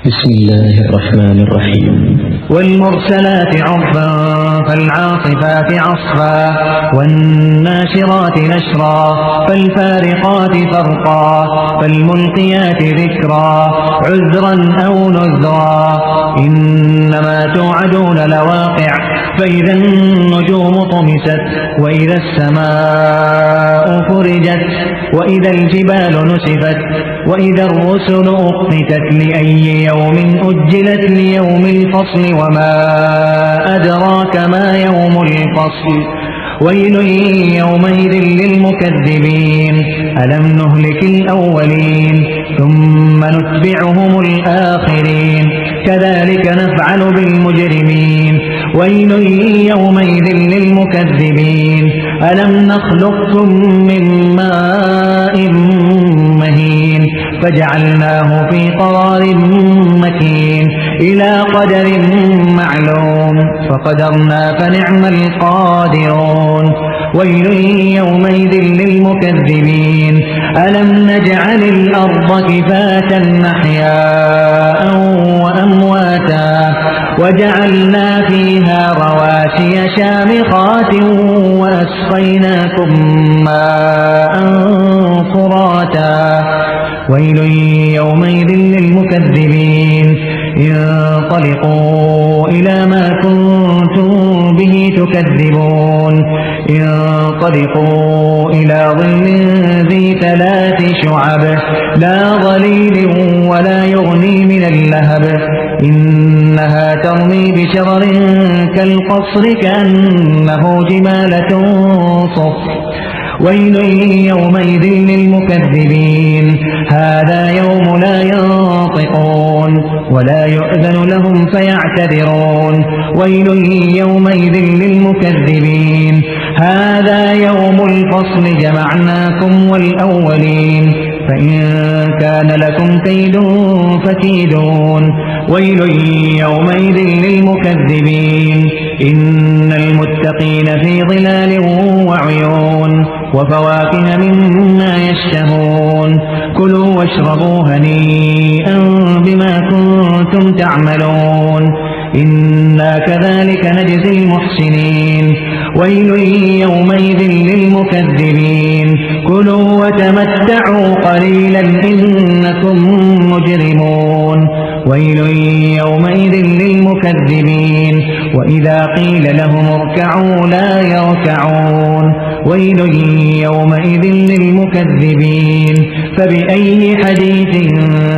بسم الله الرحمن الرحيم. والمرسلات عرفا فالعاصفات عصفا والناشرات نشرا فالفارقات فرقا فالملقيات ذكرا عذرا أو نذرا إنما توعدون لواقع فإذا النجوم طمست وإذا السماء فرجت وإذا الجبال نسفت وإذا الرسل أقتت لأي يوم أجلت ليوم الفصل وما أدراك ما يوم الفصل ويل يومئذ للمكذبين ألم نهلك الأولين ثم نتبعهم الآخرين كذلك نفعل بالمجرمين ويل يومئذ للمكذبين ألم نخلقكم من ماء مهين فجعلناه في قرار مكين إلى قدر معلوم فقدرنا فنعم القادرون ويل يومئذ للمكذبين ألم نجعل الأرض كفاة أحياء وأمواتا وجعلنا فيها رواسي شامخات وأسقيناكم ماء فراتا ويل يومئذ للمكذبين انطلقوا إلى ما كنتم به تكذبون انطلقوا إلى ظل ذي 3 شعب لا ظليل ولا يغني من اللهب إنها ترمي بشرر كالقصر كأنه جمالة صفر ويل يومئذ للمكذبين هذا يوم لا ينطقون ولا يؤذن لهم فيعتذرون ويل يومئذ للمكذبين هذا يوم الفصل جمعناكم والأولين فإن كان لكم كيد فكيدون ويل يومئذ للمكذبين إن المتقين في ظلال وعيون وفواكه مما يشتهون كلوا واشربوا هنيئا بما كنتم تعملون إنا كذلك نجزي المحسنين ويل يومئذ للمكذبين كلوا وتمتعوا قليلا إنكم مجرمون ويل يومئذ للمكذبين وإذا قيل لهم اركعوا لا يركعون ويل يومئذ للمكذبين فبأي حديث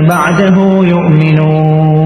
بعده يؤمنون.